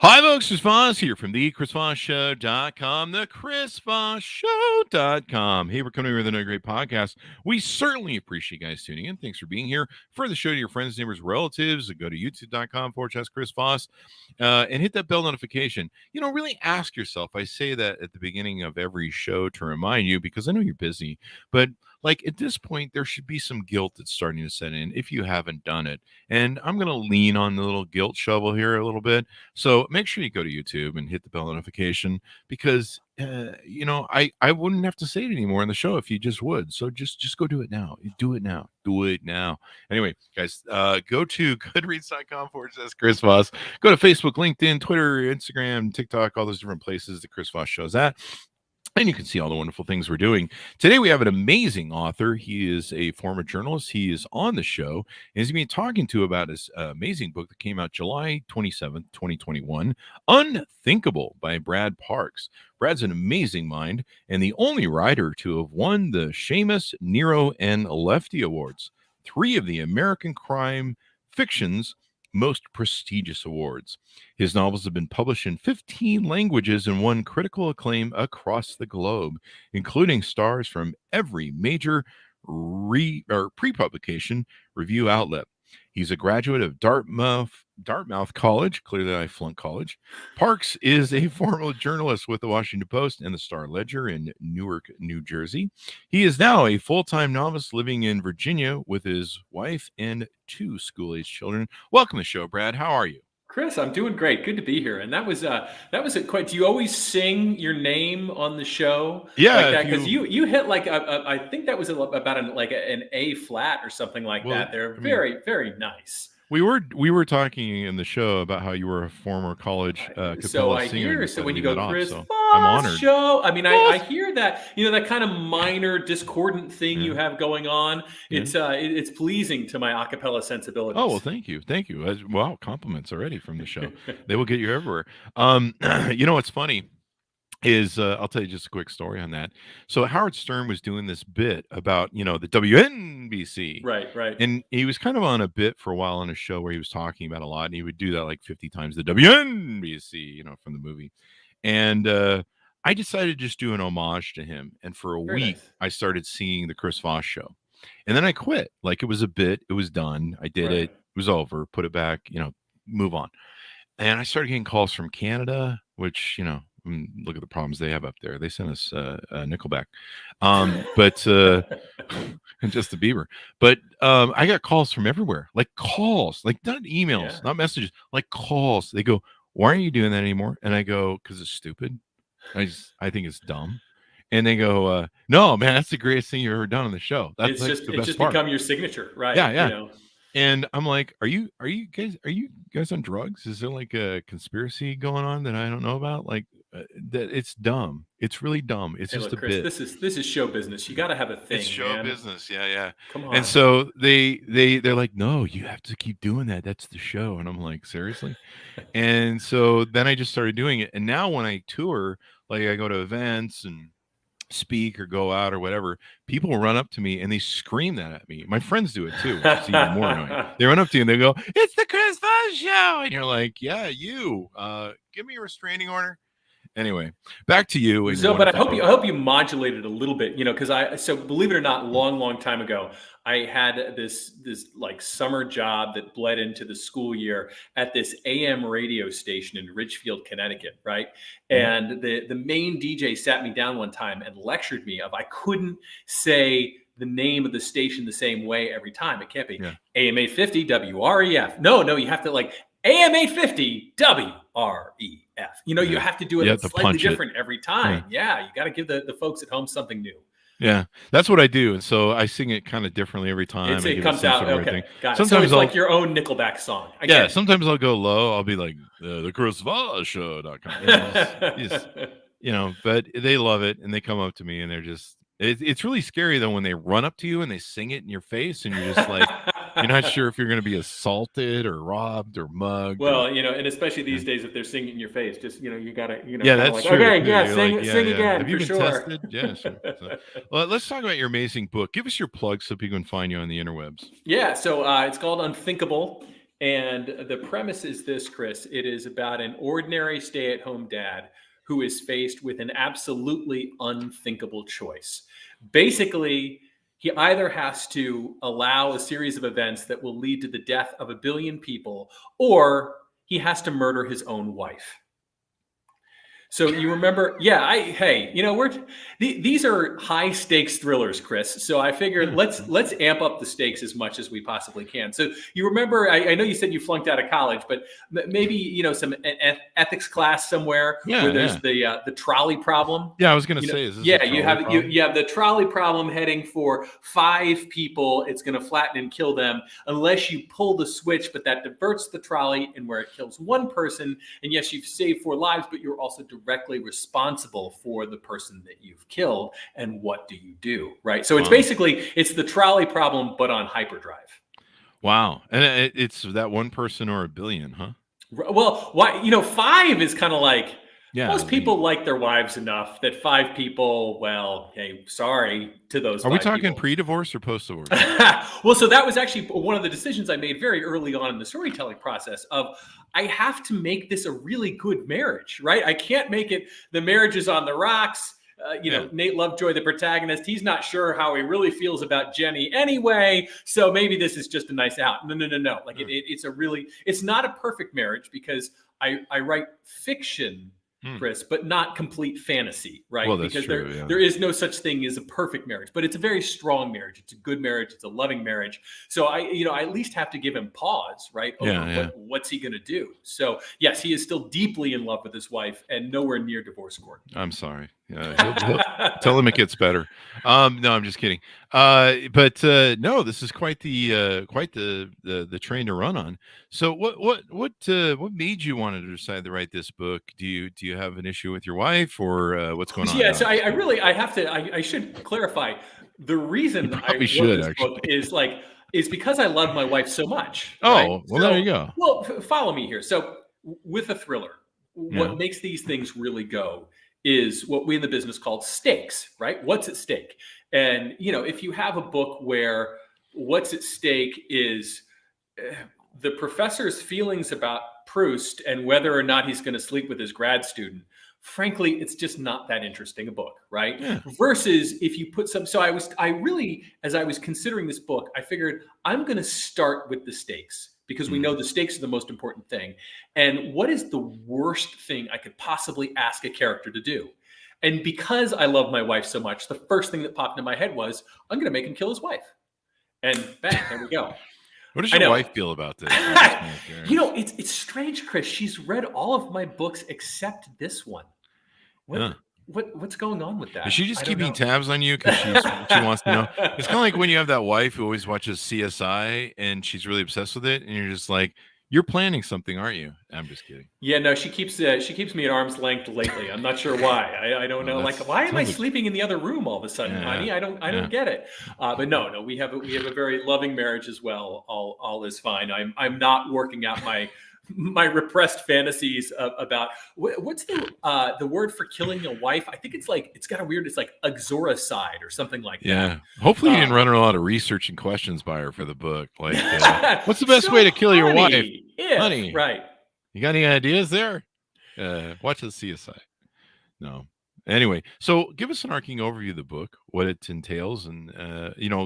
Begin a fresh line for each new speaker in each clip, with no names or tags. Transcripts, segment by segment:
Hi, folks. Chris Voss here from the ChrisVossShow.com, the ChrisVossShow.com. Hey, we're coming with another great podcast. We certainly appreciate you guys tuning in. Thanks for being here. For the show to your friends, neighbors, relatives, go to youtube.com/Chris Voss and hit that bell notification. Really ask yourself. I say that at the beginning of every show to remind you because I know you're busy, but like at this point, there should be some guilt that's starting to set in if you haven't done it. And I'm going to lean on the little guilt shovel here a little bit. So make sure you go to YouTube and hit the bell notification because, I wouldn't have to say it anymore in the show if you just would. So just go do it now. Do it now. Do it now. Anyway, guys, go to goodreads.com/Chris Voss. Go to Facebook, LinkedIn, Twitter, Instagram, TikTok, all those different places that Chris Voss shows at. And you can see all the wonderful things we're doing. Today, we have an amazing author. He is a former journalist. He is on the show. And he's going to be talking to about his amazing book that came out July 27th, 2021, Unthinkable by Brad Parks. Brad's an amazing mind and the only writer to have won the Seamus, Nero, and Lefty Awards, 3 of the American crime fiction's most prestigious awards. His novels have been published in 15 languages and won critical acclaim across the globe, including stars from every major pre-publication review outlet. He's a graduate of Dartmouth College. Clearly, I flunked college. Parks is a former journalist with the Washington Post and the Star Ledger in Newark, New Jersey. He is now a full-time novelist living in Virginia with his wife and 2 school-aged children. Welcome to the show, Brad. How are you?
Chris, I'm doing great. Good to be here. And that was a quite. Do you always sing your name on the show?
Yeah,
like that because you hit like I think that was about an A flat or something like that. They're very nice.
We were talking in the show about how you were a former college
so singer. So when you go Chris
Voss
Show, I mean, I hear that that kind of minor discordant thing you have going on. It's pleasing to my a cappella sensibilities.
Oh well, thank you. Wow, compliments already from the show. They will get you everywhere. What's funny is I'll tell you just a quick story on that. So Howard Stern was doing this bit about the WNBC,
right,
and he was kind of on a bit for a while on a show where he was talking about a lot, and he would do that like 50 times, the WNBC, from the movie, and I decided to just do an homage to him, and for a week I started singing the Chris Voss Show, and then I quit. Like it was a bit, it was done, I did it was over, put it back, move on, and I started getting calls from Canada, which look at the problems they have up there. They sent us Nickelback, but and just the Bieber. But I got calls from everywhere, like calls, like not emails, not messages, like calls. They go, "Why aren't you doing that anymore?" And I go, "Because it's stupid. I think it's dumb." And they go, "No, man, that's the greatest thing you've ever done on the show. That's
it's
the best
just
part."
Become your signature, right?
Yeah. And I'm like, are you guys on drugs? Is there like a conspiracy going on that I don't know about? Like that it's dumb. It's really dumb. It's just
Chris,
a bit.
This is show business. You got to have a thing.
It's show
man.
business. Yeah.
Come on.
And so they're like, no, you have to keep doing that. That's the show. And I'm like, seriously? And so then I just started doing it. And now when I tour, like I go to events and speak or go out or whatever, people run up to me and they scream that at me. My friends do it too, which is even more annoying. They run up to you and they go, "It's the Chris Voss Show," and you're like, "Yeah, you. Give me a restraining order." Anyway, back to you.
So, but I hope you modulated a little bit, because believe it or not, long time ago, I had this like summer job that bled into the school year at this AM radio station in Ridgefield, Connecticut, right? Mm-hmm. And the main DJ sat me down one time and lectured me of I couldn't say the name of the station the same way every time. It can't be AM 850 WREF. No, you have to like AM 850 WREF. You have to do it slightly different every time. Yeah, you got to give the folks at home something new.
Yeah, that's what I do, and so I sing it kind of differently every time.
It comes out okay. Got it.
Sometimes
so it's like your own Nickelback song.
Sometimes I'll go low. I'll be like the ChrisVossShow.com. But they love it, and they come up to me, and they're just. It's really scary though when they run up to you and they sing it in your face, and you're just like. You're not sure if you're going to be assaulted or robbed or mugged.
Well, and especially these days, if they're singing in your face, just you gotta,
Yeah, that's
like,
true.
Okay, sing again.
Have you
been
tested? Yeah. Sure. Well, let's talk about your amazing book. Give us your plug so people can find you on the interwebs.
Yeah, so it's called Unthinkable. And the premise is this, Chris. It is about an ordinary stay-at-home dad who is faced with an absolutely unthinkable choice. Basically, he either has to allow a series of events that will lead to the death of 1 billion people, or he has to murder his own wife. So you remember, hey, these are high stakes thrillers, Chris. So I figured let's amp up the stakes as much as we possibly can. So you remember, I know you said you flunked out of college, but maybe some ethics class somewhere where there's the trolley problem.
Yeah, I was going to say, is this
you have the trolley problem heading for 5 people. It's going to flatten and kill them unless you pull the switch, but that diverts the trolley and where it kills 1 person. And yes, you've saved 4 lives, but you're also directly responsible for the person that you've killed. And what do you do? Right. So it's basically, it's the trolley problem, but on hyperdrive.
Wow. And it's that 1 person or 1 billion, huh?
Well, why, 5 is kind of like, most people
mean,
like their wives enough that 5 people, well, hey, sorry to those.
Are we talking pre-divorce or post-divorce?
Well, so that was actually one of the decisions I made very early on in the storytelling process of, I have to make this a really good marriage, right? I can't make it, the marriage is on the rocks. Nate Lovejoy, the protagonist, he's not sure how he really feels about Jenny anyway. So maybe this is just a nice out. No. Like it's not a perfect marriage because I write fiction, Chris, but not complete fantasy, right?
Well, that's
because
true,
there is no such thing as a perfect marriage, but it's a very strong marriage. It's a good marriage. It's a loving marriage. So I at least have to give him pause, right? Over what's he going to do? So yes, he is still deeply in love with his wife and nowhere near divorce court.
I'm sorry. He'll tell him it gets better. No, I'm just kidding. But no, this is quite the train to run on. So what made you want to decide to write this book? Do you have an issue with your wife or what's going on?
Yeah, so I should clarify the reason I wrote this book is because I love my wife so much.
Oh,
right?
Well, there you go.
Well, follow me here. So with a thriller, what makes these things really go is what we in the business call stakes, right? What's at stake? And, if you have a book where what's at stake is the professor's feelings about Proust and whether or not he's going to sleep with his grad student, frankly, it's just not that interesting a book, right? Yeah. Versus if you put as I was considering this book, I figured I'm going to start with the stakes because we know the stakes are the most important thing. And what is the worst thing I could possibly ask a character to do? And because I love my wife so much, the first thing that popped into my head was, I'm going to make him kill his wife. And bang, there we go.
What does your wife feel about this?
It's strange, Chris. She's read all of my books except this one. What's going on with that?
Is she just keeping tabs on you because she wants to know? It's kind of like when you have that wife who always watches CSI and she's really obsessed with it, and you're just like, you're planning something, aren't you? I'm just kidding.
Yeah, no, she keeps me at arm's length lately. I'm not sure why. I don't know. Like, why am I sleeping in the other room all of a sudden, honey? I don't get it. But no, we have a very loving marriage as well. All is fine. I'm not working out my repressed fantasies about what's the word for killing a wife. I think it's got a weird, it's like exoricide or something like that.
Yeah. Hopefully you didn't run a lot of research and questions by her for the book. Like, what's the best way to kill your wife? Honey,
right.
You got any ideas there? Watch the CSI. No. Anyway, so give us an arcing overview of the book, what it entails, and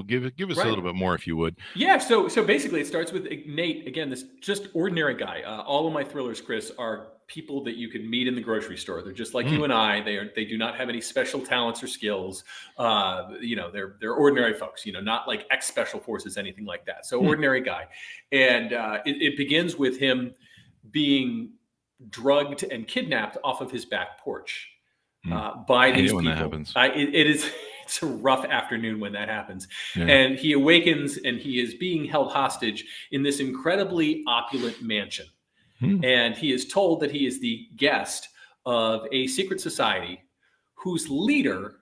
give us a little bit more if you would.
Yeah, so basically it starts with Nate, again, this just ordinary guy. All of my thrillers, Chris, are people that you can meet in the grocery store. They're just like you and I. They do not have any special talents or skills. They're ordinary folks, not like ex-special forces, anything like that. So ordinary guy. And it begins with him being drugged and kidnapped off of his back porch. By these people. That happens. It's a rough afternoon when that happens. Yeah. And he awakens and he is being held hostage in this incredibly opulent mansion. And he is told that he is the guest of a secret society whose leader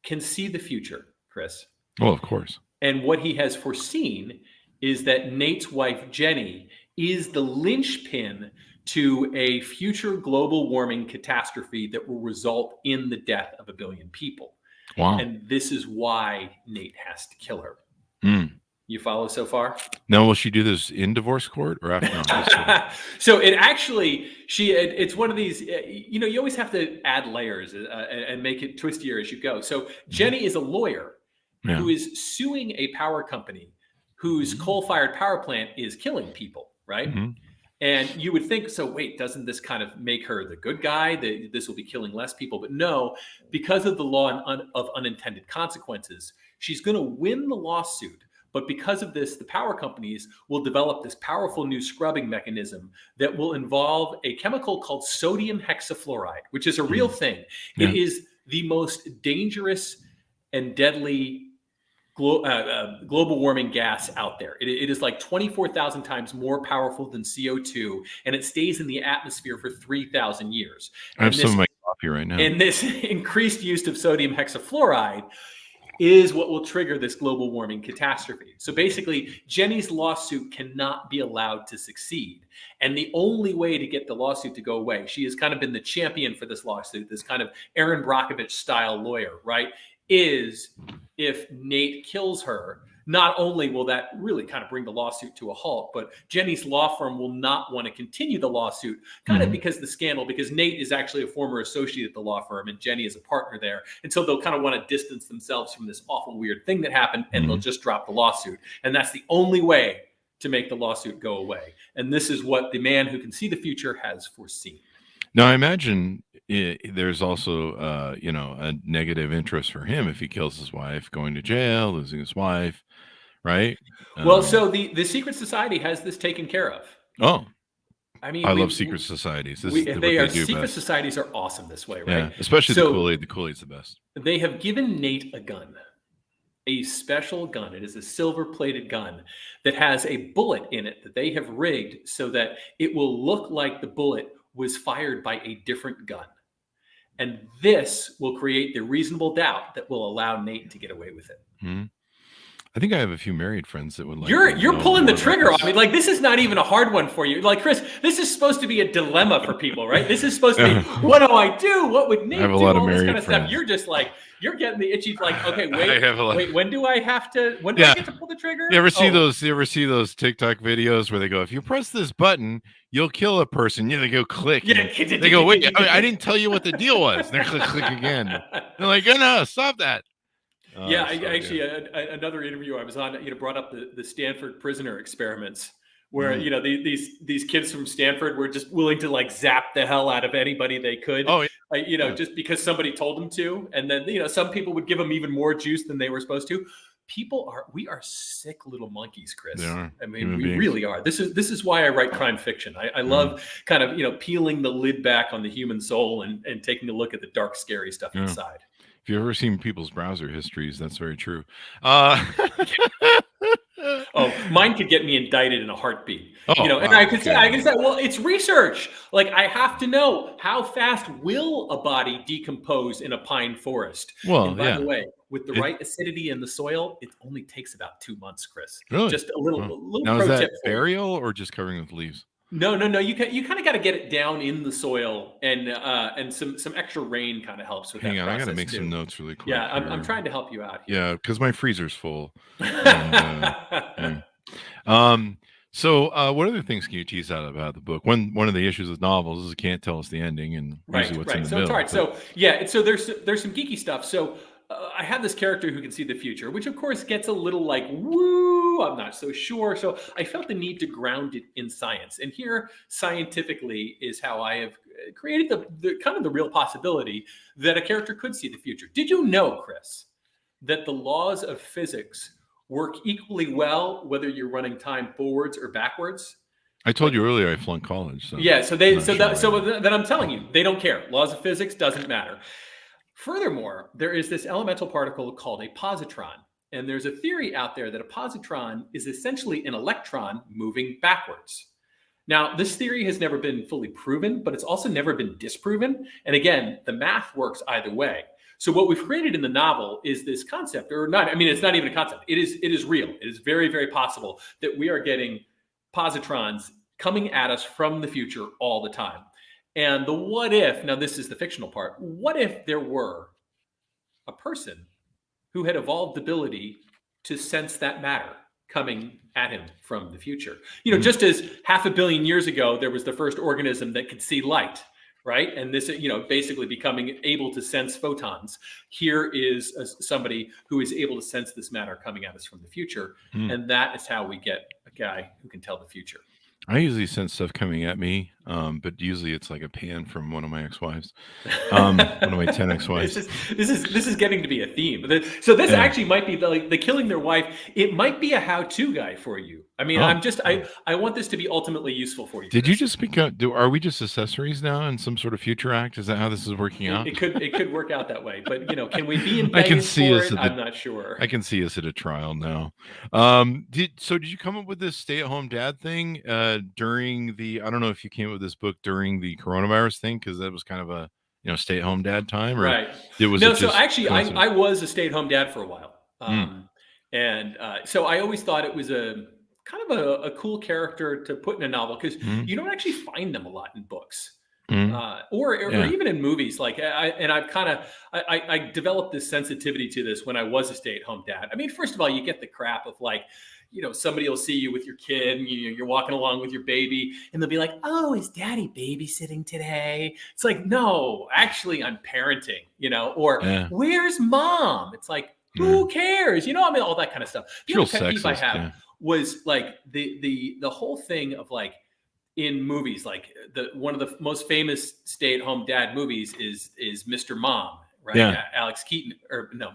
can see the future, Chris.
Well, of course.
And what he has foreseen is that Nate's wife, Jenny, is the linchpin to a future global warming catastrophe that will result in the death of 1 billion people.
Wow.
And this is why Nate has to kill her. You follow so far?
Now, will she do this in divorce court or after?
So it actually, it's one of these, you always have to add layers and make it twistier as you go. So Jenny is a lawyer who is suing a power company whose coal-fired power plant is killing people, right? And you would think, so wait, doesn't this kind of make her the good guy? This will be killing less people. But no, because of the law of unintended consequences, she's going to win the lawsuit. But because of this, the power companies will develop this powerful new scrubbing mechanism that will involve a chemical called sodium hexafluoride, which is a real thing. It is the most dangerous and deadly global warming gas out there. It is like 24,000 times more powerful than CO2, and it stays in the atmosphere for 3,000 years.
I have some of my coffee right now.
And this increased use of sodium hexafluoride is what will trigger this global warming catastrophe. So basically, Jenny's lawsuit cannot be allowed to succeed. And the only way to get the lawsuit to go away, she has kind of been the champion for this lawsuit, this kind of Aaron Brockovich style lawyer, right, is if Nate kills her. Not only will that really kind of bring the lawsuit to a halt, but Jenny's law firm will not want to continue the lawsuit kind of because the scandal, because Nate is actually a former associate at the law firm and Jenny is a partner there. And so they'll kind of want to distance themselves from this awful, weird thing that happened, and they'll just drop the lawsuit. And that's the only way to make the lawsuit go away. And this is what the man who can see the future has foreseen.
Now, I imagine there's also, a negative interest for him if he kills his wife, going to jail, losing his wife, right?
Well, so the secret society has this taken care of.
Oh,
I mean,
I love secret societies.
Secret societies are awesome this way, right?
Yeah, especially the Kool-Aid. The Kool-Aid's the best.
They have given Nate a gun, a special gun. It is a silver-plated gun that has a bullet in it that they have rigged so that it will look like the bullet was fired by a different gun. And this will create the reasonable doubt that will allow Nate to get away with it.
I think I have a few married friends that would like.
You're pulling the trigger on me. Like, this is not even a hard one for you. Like, Chris, this is supposed to be a dilemma for people, right? This is supposed to be, what do I do? What would Nate do?
I have a lot of
all this
married
kind of
friends.
stuff. You're just like, you're getting the itchy, like, okay, wait, when do I get to pull the trigger?
You ever see those TikTok videos where they go, if you press this button, you'll kill a person? They go click.
Yeah.
They go, wait, I didn't tell you what the deal was. And they're click again. They're like, oh, no, stop that.
Yeah, another interview I was on, brought up the Stanford prisoner experiments, where these kids from Stanford were just willing to like zap the hell out of anybody they could.
Oh, yeah.
Just because somebody told them to, and then some people would give them even more juice than they were supposed to. We are sick little monkeys, Chris.
They are.
I mean, we really are. This is why I write crime fiction. I love kind of peeling the lid back on the human soul and taking a look at the dark, scary stuff inside.
If you've ever seen people's browser histories, that's very true.
Mine could get me indicted in a heartbeat.
And
I could say, well, it's research. Like, I have to know, how fast will a body decompose in a pine forest?
Well,
and by the way, with the right acidity in the soil, it only takes about 2 months, Chris.
Really?
Just a little
now,
pro
is that
tip.
burial or just covering with leaves?
No. You kind of got to get it down in the soil, and some extra rain kind of helps with that. Hang on, I got to make some
notes really quick.
Yeah, I'm trying to help you out here.
Yeah, because my freezer's full. So what other things can you tease out about the book? One of the issues with novels is it can't tell us the ending and usually what's in the middle.
It's hard. So there's some geeky stuff. So I have this character who can see the future, which of course gets a little like, woo, I'm not so sure. So I felt the need to ground it in science. And here, scientifically, is how I have created the kind of the real possibility that a character could see the future. Did you know, Chris, that the laws of physics work equally well whether you're running time forwards or backwards?
I told you earlier I flunked college. So
yeah, then I'm telling you, they don't care. Laws of physics doesn't matter. Furthermore, there is this elemental particle called a positron. And there's a theory out there that a positron is essentially an electron moving backwards. Now, this theory has never been fully proven, but it's also never been disproven. And again, the math works either way. So what we've created in the novel is this concept, or not, I mean, it's not even a concept. It is real. It is very, very possible that we are getting positrons coming at us from the future all the time. And the what if, now this is the fictional part, what if there were a person who had evolved the ability to sense that matter coming at him from the future. Just as 500 million years ago, there was the first organism that could see light, right? And this, basically becoming able to sense photons. Here is somebody who is able to sense this matter coming at us from the future. And that is how we get a guy who can tell the future.
I usually sense stuff coming at me, but usually it's like a pan from one of my ex-wives, one of my 10 ex-wives.
This is getting to be a theme. So this actually might be the killing their wife. It might be a how-to guide for you. I mean, I want this to be ultimately useful for you.
Did you just speak up? Are we just accessories now in some sort of future act? Is that how this is working out?
It could work out that way, but can we be indicted for it? I'm not sure.
I can see us at a trial now. Did you come up with this stay-at-home dad thing during the? I don't know if you came up with this book during the coronavirus thing, because that was kind of a stay-at-home dad time, or
right? So actually, I was a stay-at-home dad for a while, and so I always thought it was a kind of a cool character to put in a novel, because you don't actually find them a lot in books. Or even in movies. I developed this sensitivity to this when I was a stay-at-home dad. I mean, first of all, you get the crap of somebody will see you with your kid and you're walking along with your baby and they'll be like, "Oh, is daddy babysitting today?" It's like, no, actually I'm parenting, or where's mom? It's like, who cares? All that kind of stuff. The other pet peeve I have was the whole thing of in movies, one of the most famous stay-at-home dad movies is Mr. Mom, right?
Yeah.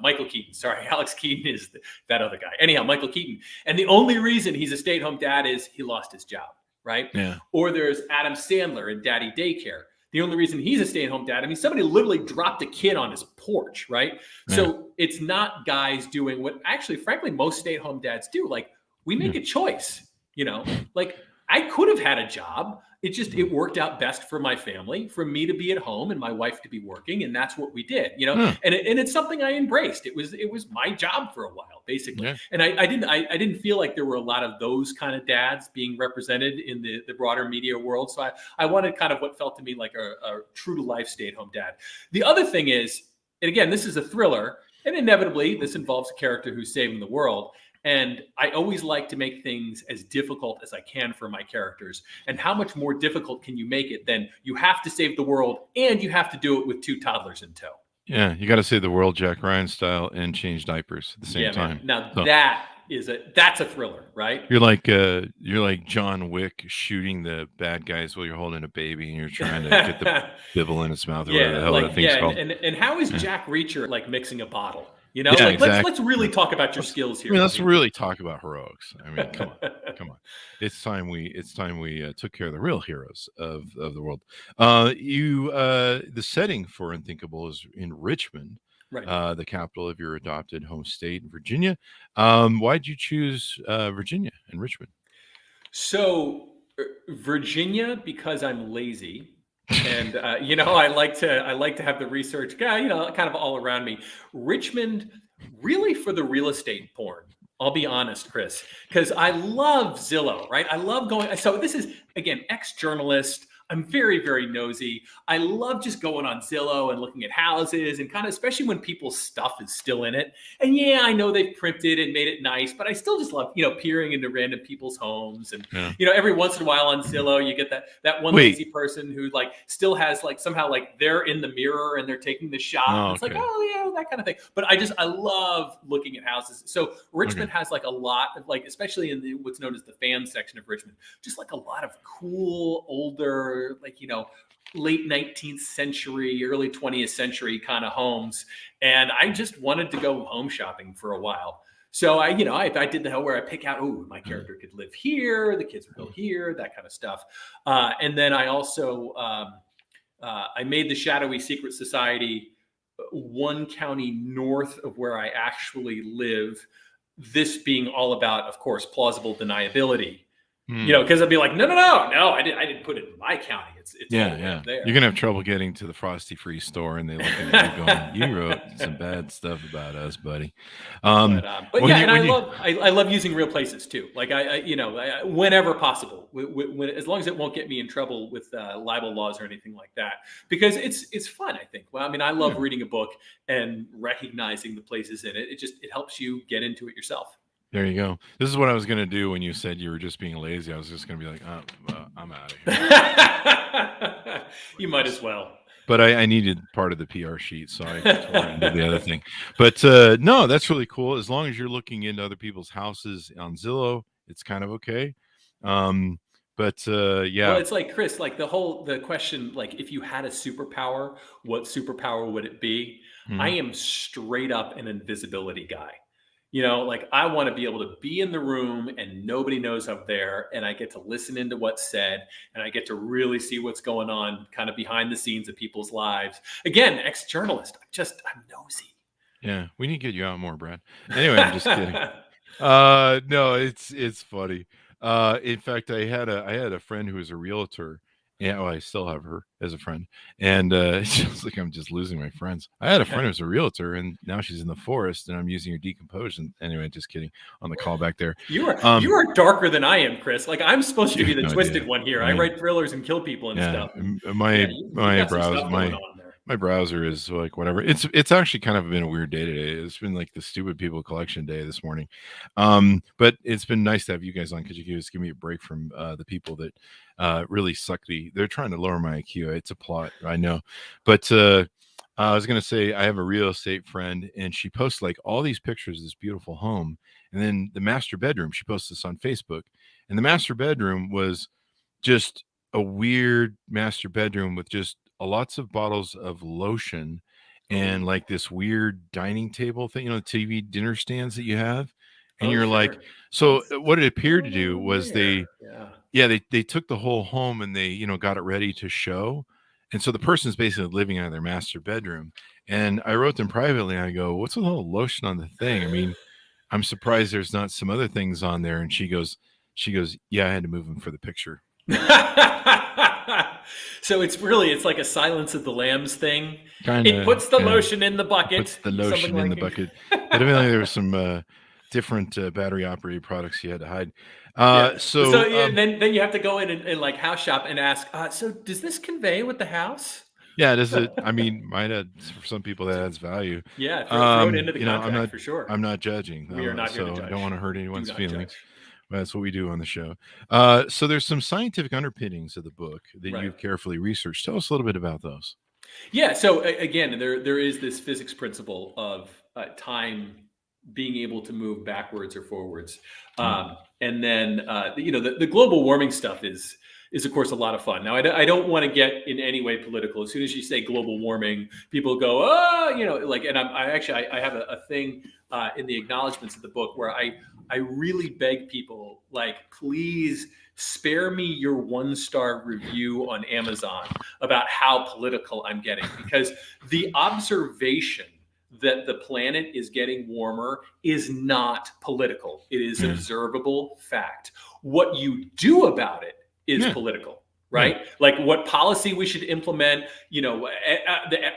Michael Keaton. Sorry, Alex Keaton is that other guy. Anyhow, Michael Keaton. And the only reason he's a stay-at-home dad is he lost his job, right?
Yeah.
Or there's Adam Sandler in Daddy Daycare. The only reason he's a stay-at-home dad, somebody literally dropped a kid on his porch, right? Yeah. So it's not guys doing what actually, frankly, most stay-at-home dads do. We make a choice, I could have had a job. It worked out best for my family, for me to be at home and my wife to be working. And that's what we did, and it's something I embraced. It was my job for a while, basically. Yeah. And I didn't feel like there were a lot of those kind of dads being represented in the broader media world. So I wanted kind of what felt to me like a true to life stay-at-home dad. The other thing is, and again, this is a thriller, and inevitably this involves a character who's saving the world. And I always like to make things as difficult as I can for my characters. And how much more difficult can you make it than you have to save the world and you have to do it with 2 toddlers in tow?
Yeah, you got to save the world Jack Ryan style and change diapers at the same time.
Man. Now that's a thriller, right?
You're like John Wick shooting the bad guys while you're holding a baby and you're trying to get the bibble in its mouth or whatever the hell that thing's called.
And how is Jack Reacher mixing a bottle?
Exactly.
Let's really talk about your skills here.
Let's really talk about heroics. Come on. It's time we took care of the real heroes of the world. The setting for Unthinkable is in Richmond, right? The capital of your adopted home state in Virginia. Why'd you choose Virginia and Richmond?
So Virginia, because I'm lazy. And I like to have the research kind of all around me. Richmond, really for the real estate porn. I'll be honest, Chris, because I love Zillow, right? I love going. So this is, again, ex-journalist. I'm very, very nosy. I love just going on Zillow and looking at houses and kind of, especially when people's stuff is still in it. And yeah, I know they've printed and made it nice, but I still just love, peering into random people's homes. And, every once in a while on Zillow, you get that one lazy person who still has somehow they're in the mirror and they're taking the shot.
Oh,
it's that kind of thing. But I love looking at houses. So Richmond has a lot of especially in what's known as the fan section of Richmond, just a lot of cool, older, late 19th century, early 20th century kind of homes. And I just wanted to go home shopping for a while. So I did the hell where I pick out, my character could live here, the kids would go here, that kind of stuff. And then I also, I made the Shadowy Secret Society one county north of where I actually live. This being all about, of course, plausible deniability. Because I'd be like, no, I didn't put it in my county. It's there.
You're gonna have trouble getting to the Frosty Free store, and they look at you going, "You wrote some bad stuff about us, buddy."
I love using real places too. Whenever possible, as long as it won't get me in trouble with libel laws or anything like that, because it's fun. I think. Well, I love reading a book and recognizing the places in it. It helps you get into it yourself.
There you go. This is what I was going to do when you said you were just being lazy. I was just going to be like, oh, I'm out of here.
You might as well.
But I needed part of the PR sheet, so I tore into the other thing. But no, that's really cool. As long as you're looking into other people's houses on Zillow, it's kind of okay. But yeah.
Well, it's like, Chris, like the question, like, if you had a superpower, what superpower would it be? I am straight up an invisibility guy. Like, I want to be able to be in the room and nobody knows I'm there, and I get to listen into what's said, and I get to really see what's going on kind of behind the scenes of people's lives. Again, ex-journalist, I'm nosy.
Yeah, we need to get you out more, Brad. Anyway, I'm just kidding. No, it's funny. In fact, I had a friend who was a realtor. Yeah, well, I still have her as a friend, and it's just like I'm just losing my friends. I had a friend who was a realtor, and now she's in the forest, and I'm using her decomposed. Anyway, just kidding on the call back there.
You are darker than I am, Chris. Like, I'm supposed to be the twisted one here. I write thrillers and kill people and stuff.
My browser is like whatever. It's actually kind of been a weird day today. It's been like the stupid people collection day this morning. But it's been nice to have you guys on because you guys give me a break from the people that really suck. They're trying to lower my IQ. It's a plot, I know. But I was gonna say I have a real estate friend, and she posts like all these pictures of this beautiful home, and then the master bedroom. She posts this on Facebook, and the master bedroom was just a weird master bedroom with just lots of bottles of lotion and like this weird dining table thing, TV dinner stands that you have. And you're like, so what it appeared to do was they took the whole home and they, got it ready to show. And so the person's basically living out of their master bedroom. And I wrote them privately. I go, what's with all the lotion on the thing? I mean, I'm surprised there's not some other things on there. And she goes, yeah, I had to move them for the picture.
So it's like a Silence of the Lambs thing.
Kinda,
it puts the lotion in the bucket.
Puts the lotion in the bucket. But evidently there was some different battery operated products you had to hide.
Then you have to go in and like house shop and ask, so does this convey with the house?
Yeah, does it? I mean, might add for some people that adds value.
Yeah, throw it into the contract for sure.
I'm not judging.
We are not here to judge.
I don't want to hurt anyone's feelings. That's what we do on the show. So there's some scientific underpinnings of the book that you've carefully researched. Tell us a little bit about those.
Yeah. So again, there is this physics principle of time being able to move backwards or forwards. And then, the global warming stuff is of course a lot of fun. Now, I don't want to get in any way political. As soon as you say global warming, people go, and I have a thing in the acknowledgments of the book where I really beg people, like, please spare me your 1-star review on Amazon about how political I'm getting, because the observation that the planet is getting warmer is not political. It is observable fact. What you do about it is political. Right? Like what policy we should implement,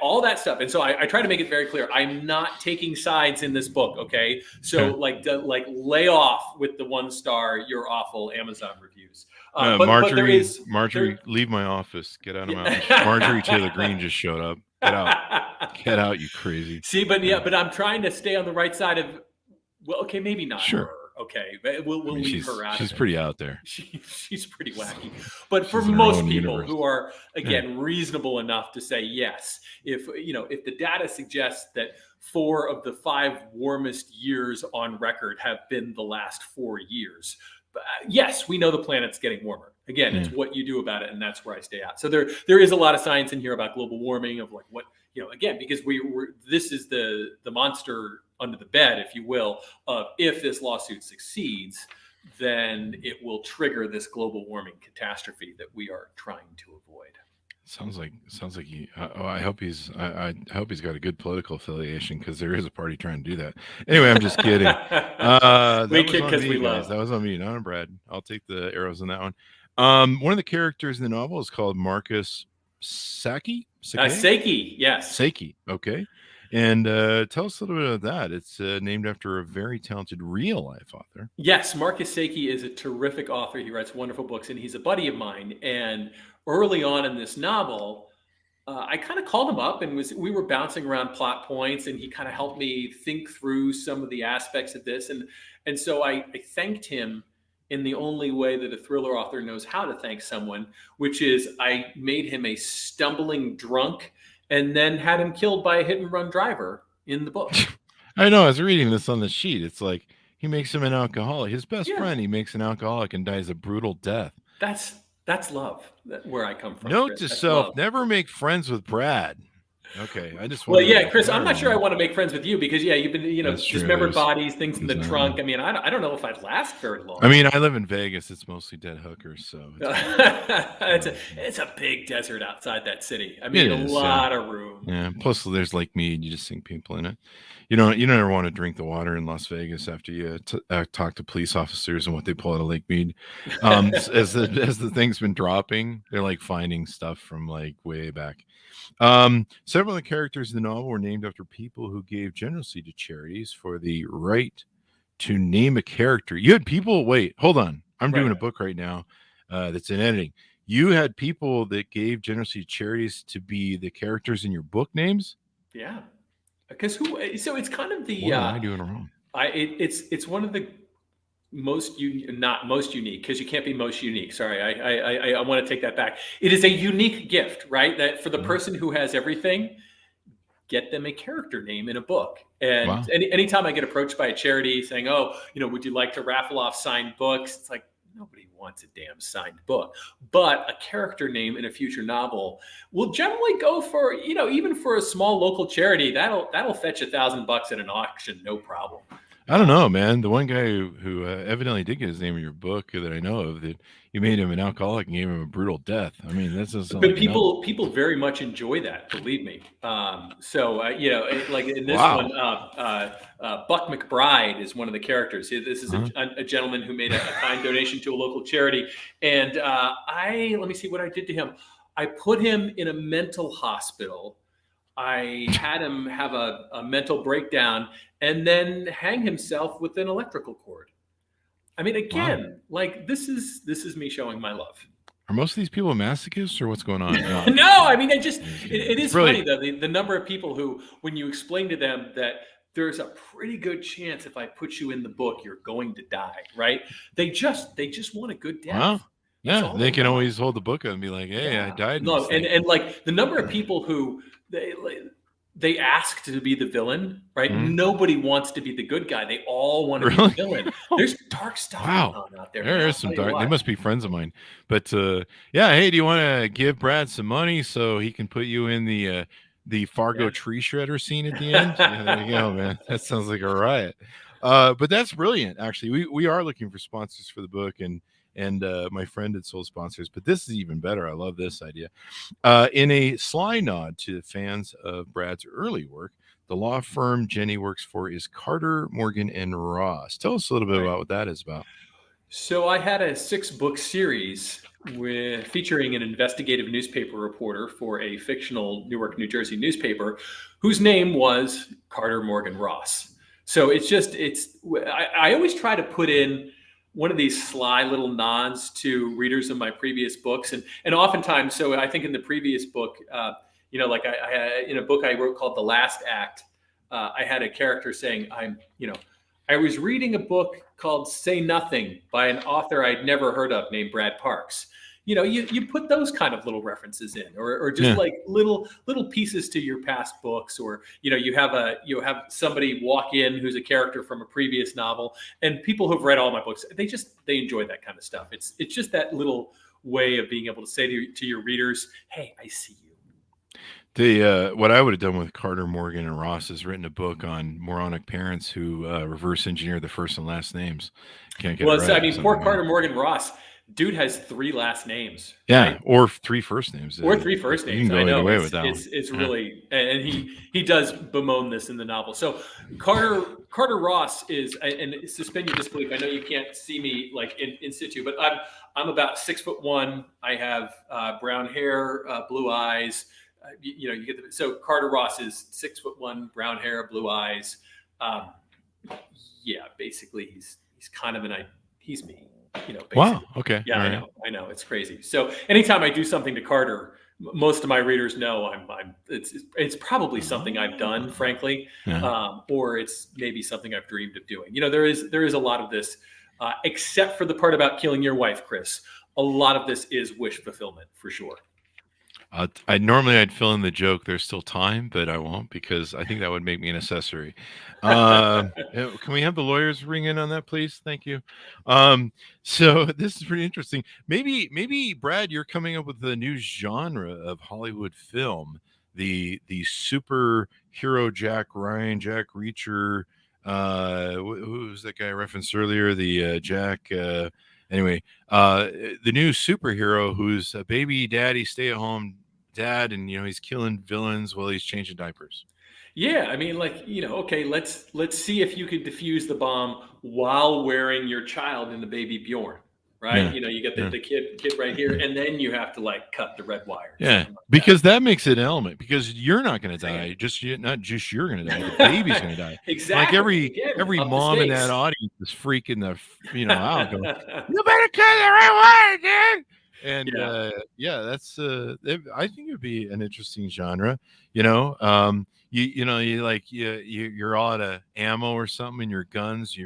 all that stuff. And so I try to make it very clear. I'm not taking sides in this book. Okay. So lay off with the 1-star, you're awful Amazon reviews.
Marjorie, leave my office. Get out of my office. Marjorie Taylor Greene just showed up. Get out. Get out, you crazy.
See, but I'm trying to stay on the right side of, well, okay, maybe not.
Sure.
Okay, we'll leave her out.
She's pretty out there.
She's pretty wacky. But for most people who are, again, reasonable enough to say yes, if the data suggests that 4 of the 5 warmest years on record have been the last 4 years, yes, we know the planet's getting warmer. Again, it's what you do about it, and that's where I stay out. So there is a lot of science in here about global warming, of like what, again, because this is the monster under the bed, if you will, of if this lawsuit succeeds, then it will trigger this global warming catastrophe that we are trying to avoid.
Sounds like he. I hope he's. I hope he's got a good political affiliation, because there is a party trying to do that. Anyway, I'm just kidding.
We kid because we love.
That was on me, not on Brad. I'll take the arrows on that one. One of the characters in the novel is called Marcus Saki.
Saki, yes.
Saki. Okay. And tell us a little bit about that. It's named after a very talented real-life author.
Yes, Marcus Saki is a terrific author. He writes wonderful books, and he's a buddy of mine. And early on in this novel, I kind of called him up and we were bouncing around plot points, and he kind of helped me think through some of the aspects of this. And so I thanked him in the only way that a thriller author knows how to thank someone, which is I made him a stumbling drunk and then had him killed by a hit and run driver in the book.
I know. I was reading this on the sheet. It's like he makes him an alcoholic. His best
Yeah.
friend, he makes an alcoholic and dies a brutal death.
That's love. Where I come from.
Note
Chris.
to
That's
self:
love.
never make friends with Brad. Okay, I just
Well,
want.
yeah, Chris, I'm not sure I want to make friends with you because, you've been,
That's true.
dismembered bodies, things in the
Exactly.
trunk. I mean, I don't know if I'd last very long.
I mean, I live in Vegas. It's mostly dead hookers, so
it's a big desert outside that city. I mean,
It is,
a lot of room.
yeah. Plus, there's Lake Mead. You just sink people in it. You never want to drink the water in Las Vegas after you talk to police officers and what they pull out of Lake Mead. As the thing's been dropping, they're like finding stuff from like way back. Several of the characters in the novel were named after people who gave generously to charities for the right to name a character. You had people. Wait, hold on. I'm doing a book right now that's in editing. You had people that gave generously to charities to be the characters in your book names.
Yeah, because so it's kind of the.
What am I doing wrong?
It's one of the not most unique, because you can't be most unique. Sorry, I want to take that back. It is a unique gift, right? That for the person who has everything, get them a character name in a book. And anytime I get approached by a charity saying, "Oh, would you like to raffle off signed books?" It's like, nobody wants a damn signed book, but a character name in a future novel will generally go for, even for a small local charity, that'll fetch $1,000 at an auction, no problem.
I don't know, man. The one guy who evidently did get his name in your book that I know of, that you made him an alcoholic and gave him a brutal deth. I mean, that's just.
But people very much enjoy that, believe me. So like in this one, Buck McBride is one of the characters. This is a gentleman who made a kind donation to a local charity, and let me see what I did to him. I put him in a mental hospital. I had him have a mental breakdown and then hang himself with an electrical cord. I mean, again, like this is me showing my love.
Are most of these people masochists, or what's going on?
No, I mean, it is funny though, the number of people who, when you explain to them that there's a pretty good chance if I put you in the book, you're going to die, right? They just want a good death.
Wow. Yeah, they can always hold the book up and be like, "Hey, I died."
No, and like the number of people who they ask to be the villain, right? Mm-hmm. Nobody wants to be the good guy. They all want to be the villain. There's dark stuff going on out there.
There is some dark. They must be friends of mine. But hey, do you want to give Brad some money so he can put you in the Fargo tree shredder scene at the end? Yeah, there you go, man. That sounds like a riot. But that's brilliant. Actually, we are looking for sponsors for the book, and my friend had sold sponsors, but this is even better. I love this idea. In a sly nod to fans of Brad's early work, the law firm Jenny works for is Carter, Morgan, and Ross. Tell us a little bit about what that is about.
So I had a 6-book series featuring an investigative newspaper reporter for a fictional Newark, New Jersey newspaper whose name was Carter, Morgan, Ross. So I always try to put in one of these sly little nods to readers of my previous books. And oftentimes, so I think in the previous book, like I in a book I wrote called The Last Act, I had a character saying, I was reading a book called Say Nothing by an author I'd never heard of named Brad Parks. You put those kind of little references in, or just like little pieces to your past books, or you have somebody walk in who's a character from a previous novel, and people who've read all my books, they enjoy that kind of stuff. It's just that little way of being able to say to your readers, "Hey, I see you."
What I would have done with Carter, Morgan, and Ross is written a book on moronic parents who reverse engineer the first and last names. Can't get it right.
Poor Carter, Morgan, Ross. Dude has 3 last names.
Yeah,
right?
Or 3 first names.
Or 3 first names.
You can go either way with that
it's really, and he does bemoan this in the novel. So Carter Ross is, and suspend your disbelief. I know you can't see me like in situ, but I'm about 6'1". I have brown hair, blue eyes. You get so Carter Ross is 6'1", brown hair, blue eyes. Basically he's kind of he's me. Basically.
Wow. Okay.
Yeah, I know. It's crazy. So anytime I do something to Carter, most of my readers know it's probably something I've done, frankly, or it's maybe something I've dreamed of doing. There is a lot of this, except for the part about killing your wife, Chris. A lot of this is wish fulfillment for sure.
I'd fill in the joke. There's still time, but I won't because I think that would make me an accessory. Can we have the lawyers ring in on that, please? Thank you. So this is pretty interesting. Maybe Brad, you're coming up with a new genre of Hollywood film, the superhero Jack Reacher. Who was that guy I referenced earlier? The Jack. Anyway, the new superhero who's a baby daddy, stay-at-home dad, and he's killing villains while he's changing diapers.
Yeah, I mean, okay, let's see if you could defuse the bomb while wearing your child in the baby Bjorn, right?
Yeah.
You get the kid right here, and then you have to cut the red wire.
Yeah, because that makes it an element. Because you're not going to die, not just you're going to die. The baby's going to die.
Exactly.
Like every mom in that audience is freaking the out. Going, you better cut the red wire, dude. And that's I think it would be an interesting genre. You're all out of ammo or something in your guns.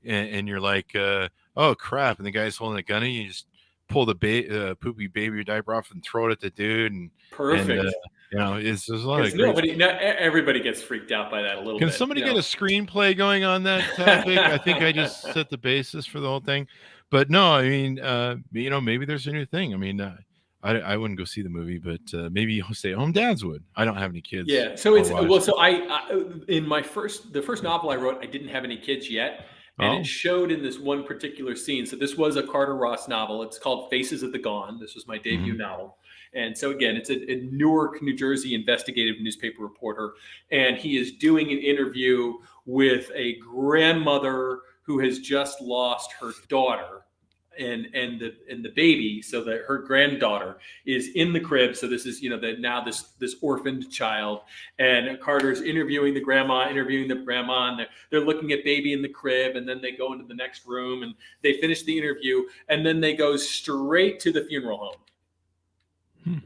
And you're like, oh crap! And the guy's holding a gun, and you just pull the poopy baby diaper off and throw it at the dude. And
perfect.
There's a lot of
everybody gets freaked out by that a little bit.
Can somebody get a screenplay going on that topic? I think I just set the basis for the whole thing. But no, I mean, maybe there's a new thing. I mean, I wouldn't go see the movie, but maybe stay-at-home dads would. I don't have any kids.
Yeah. So in the first novel I wrote, I didn't have any kids yet. And it showed in this one particular scene. So this was a Carter Ross novel. It's called Faces of the Gone. This was my debut novel. And so again, it's a Newark, New Jersey investigative newspaper reporter. And he is doing an interview with a grandmother who has just lost her daughter and the baby, so that her granddaughter is in the crib. So this is this orphaned child, and Carter's interviewing the grandma, and they're looking at baby in the crib, and then they go into the next room and they finish the interview, and then they go straight to the funeral home,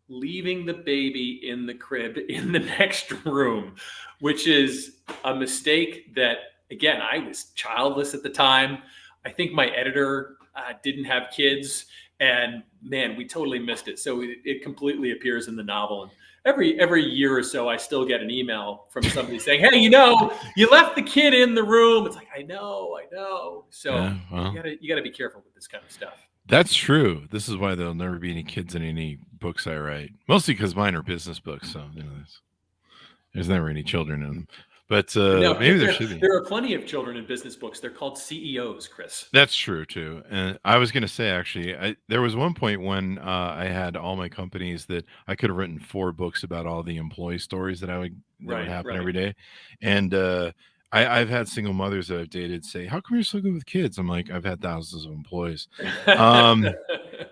leaving the baby in the crib in the next room, which is a mistake that, again, I was childless at the time. I think my editor didn't have kids, and man, we totally missed it. So it completely appears in the novel. And every year or so, I still get an email from somebody saying, "Hey, you left the kid in the room." It's like, I know. So you gotta be careful with this kind of stuff.
That's true. This is why there'll never be any kids in any books I write. Mostly because mine are business books, so there's never any children in them. But maybe there should be.
There are plenty of children in business books. They're called CEOs, Chris.
That's true too. And I was going to say, actually, there was one point when I had all my companies that I could have written 4 books about all the employee stories that would happen every day. And I've had single mothers that I've dated say, "How come you're so good with kids?" I'm like, I've had thousands of employees.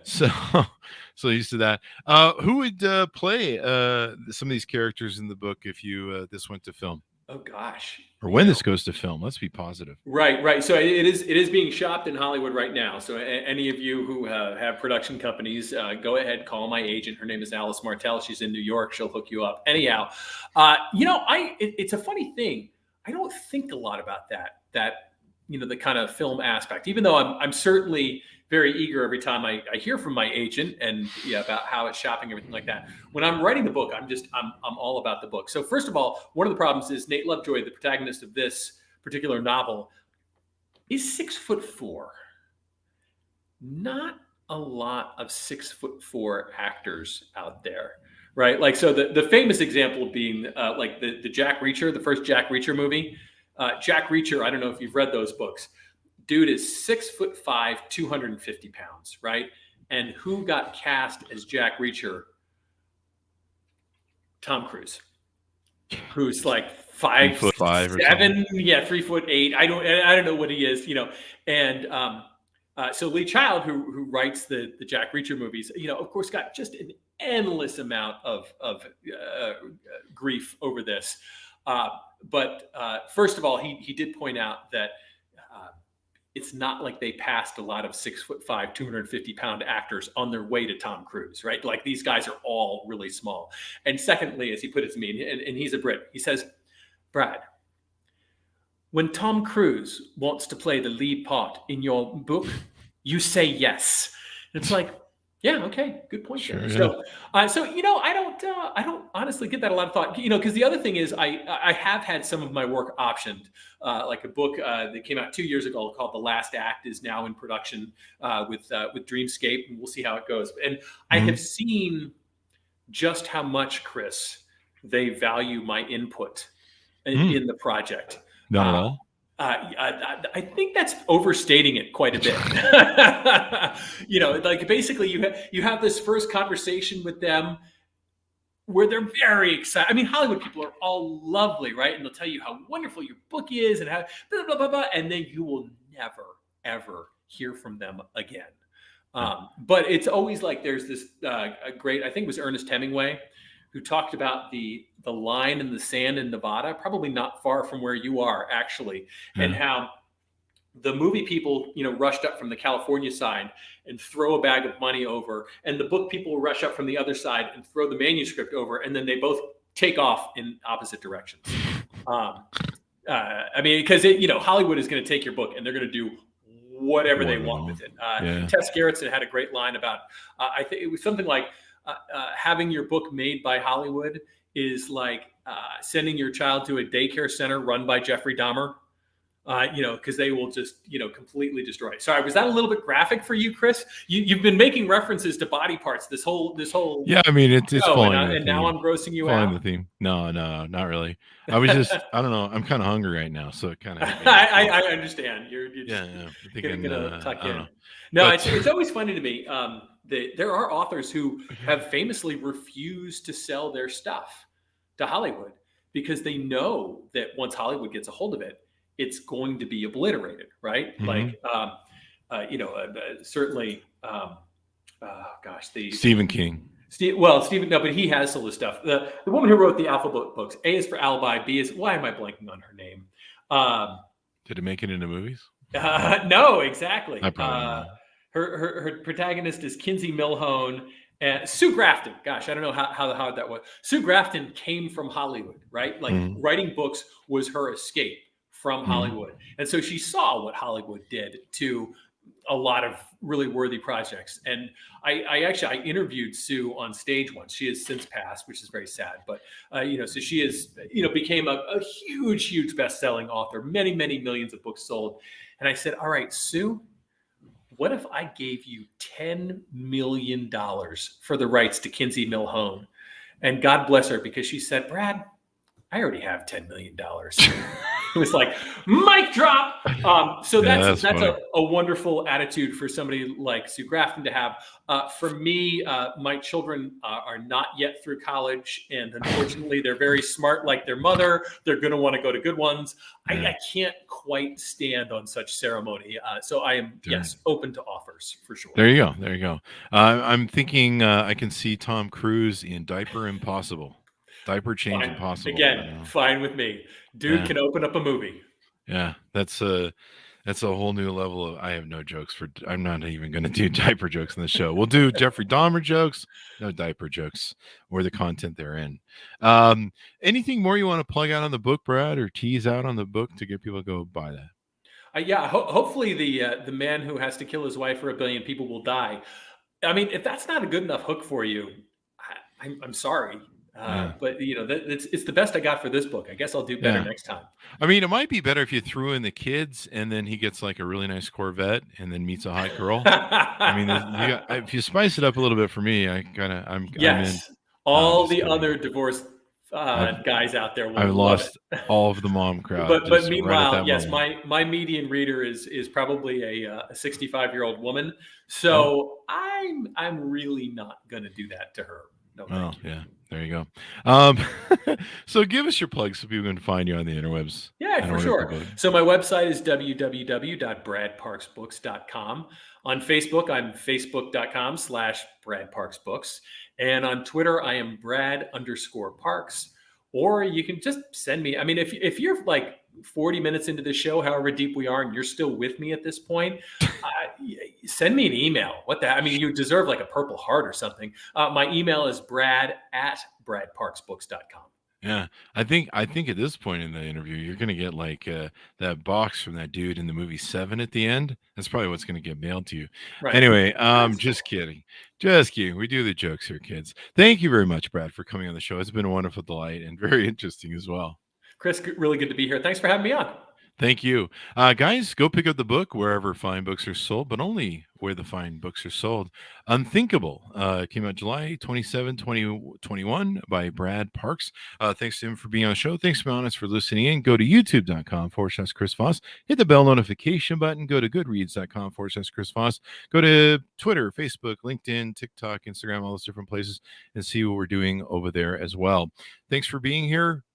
So used to that. Who would play some of these characters in the book if this went to film?
Oh gosh.
Or when this goes to film, let's be positive.
Right. So it is being shopped in Hollywood right now. So any of you who have production companies, go ahead, call my agent. Her name is Alice Martell. She's in New York. She'll hook you up. Anyhow, it's a funny thing. I don't think a lot about that the kind of film aspect, even though I'm certainly very eager every time I hear from my agent and about how it's shopping, everything like that. When I'm writing the book, I'm all about the book. So first of all, one of the problems is Nate Lovejoy, the protagonist of this particular novel, is 6'4". Not a lot of 6'4" actors out there, right? Like, so the famous example being the Jack Reacher, the first Jack Reacher movie. Jack Reacher, I don't know if you've read those books. Dude is 6'5", 250 pounds, right? And who got cast as Jack Reacher? Tom Cruise, who's like 5'7", 3'8". I don't know what he is, And so Lee Child, who writes the Jack Reacher movies, of course, got just an endless amount of grief over this. But first of all, he did point out that it's not like they passed a lot of 6'5", 250-pound actors on their way to Tom Cruise, right? Like these guys are all really small. And secondly, as he put it to me, and he's a Brit, he says, Brad, when Tom Cruise wants to play the lead part in your book, you say yes. And it's like, yeah, okay, good point.
Sure,
there.
yeah.
So I don't honestly give that a lot of thought, because the other thing is I have had some of my work optioned, like a book that came out 2 years ago called The Last Act is now in production with Dreamscape, and we'll see how it goes. And I have seen just how much, Chris, they value my input in the project.
Not at all.
I think that's overstating it quite a bit. Like basically you have this first conversation with them where they're very excited. I mean, Hollywood people are all lovely, right? And they'll tell you how wonderful your book is and how blah, blah, blah, blah. And then you will never, ever hear from them again. But it's always like there's this great, I think it was Ernest Hemingway, who talked about the line in the sand in Nevada, probably not far from where you are actually, and how the movie people, rushed up from the California side and throw a bag of money over, and the book people rush up from the other side and throw the manuscript over, and then they both take off in opposite directions. I mean, because Hollywood is going to take your book and they're going to do whatever they want with it. Tess Gerritsen had a great line about, I think it was something like, having your book made by Hollywood is like sending your child to a daycare center run by Jeffrey Dahmer, because they will just, completely destroy it. Sorry, was that a little bit graphic for you, Chris? You've been making references to body parts this whole.
Yeah, I mean it's following
and now I'm grossing you out.
The theme. No, not really. I was just I don't know. I'm kind of hungry right now, so it kind of.
I understand. You're just
gonna
tuck in.
Know.
No, it's always funny to me. There are authors who have famously refused to sell their stuff to Hollywood because they know that once Hollywood gets a hold of it, it's going to be obliterated, right? Like, certainly,
Stephen King.
Stephen, no, but he has sold his stuff. The woman who wrote the alphabet books, A is for Alibi, B is, why am I blanking on her name?
Did it make it into movies?
No, exactly.
I probably
Her protagonist is Kinsey Milhone and Sue Grafton. Gosh, I don't know how hard that was. Sue Grafton came from Hollywood, right? Like writing books was her escape from Hollywood. And so she saw what Hollywood did to a lot of really worthy projects. And I interviewed Sue on stage once. She has since passed, which is very sad. But, so she is, became a huge best-selling author, many millions of books sold. And I said, all right, Sue, what if I gave you $10 million for the rights to Kinsey Milhone? And God bless her, because she said, Brad, I already have $10 million. It was like, mic drop. So that's a wonderful attitude for somebody like Sue Grafton to have. For me, my children are not yet through college, and unfortunately, they're very smart like their mother. They're going to want to go to good ones. I can't quite stand on such ceremony. So I am, open to offers for sure.
There you go. I'm thinking I can see Tom Cruise in Diaper Impossible. Diaper Change Impossible.
Again, fine with me. Dude can open up a movie.
Yeah, that's a whole new level of. I have no jokes I'm not even going to do diaper jokes in the show. We'll do Jeffrey Dahmer jokes, no diaper jokes or the content they're in. Anything more you want to plug out on the book, Brad, or tease out on the book to get people to go buy that?
Hopefully the man who has to kill his wife for 1 billion people will die. I mean, if that's not a good enough hook for you, I'm sorry. But it's the best I got for this book. I guess I'll do better next time.
I mean, it might be better if you threw in the kids and then he gets like a really nice Corvette and then meets a hot girl. I mean, if you spice it up a little bit for me, I'm in.
All the other divorced guys out there.
I've lost all of the mom crowd.
But meanwhile, yes, my median reader is probably a 65-year-old woman. So I'm really not going to do that to her. No,
yeah. There you go. So give us your plugs so people can find you on the interwebs.
Yeah, for sure. So my website is www.bradparksbooks.com. On Facebook, I'm facebook.com/BradParksBooks. And on Twitter, I am Brad_Parks. Or you can just send me. I mean, if you're like 40 minutes into the show, however deep we are, and you're still with me at this point, send me an email. What the? I mean, you deserve like a Purple Heart or something. My email is brad@bradparksbooks.com.
Yeah, I think at this point in the interview, you're gonna get like that box from that dude in the movie Seven at the end. That's probably what's gonna get mailed to you.
Right.
Anyway, just kidding, just kidding. We do the jokes here, kids. Thank you very much, Brad, for coming on the show. It's been a wonderful delight and very interesting as well.
Chris, really good to be here. Thanks for having me on.
Thank you. Guys, go pick up the book wherever fine books are sold, but only where the fine books are sold. Unthinkable came out July 27, 2021 by Brad Parks. Thanks to him for being on the show. Thanks to my audience for listening in. Go to youtube.com/Chris Voss. Hit the bell notification button. Go to goodreads.com/Chris Voss. Go to Twitter, Facebook, LinkedIn, TikTok, Instagram, all those different places, and see what we're doing over there as well. Thanks for being here.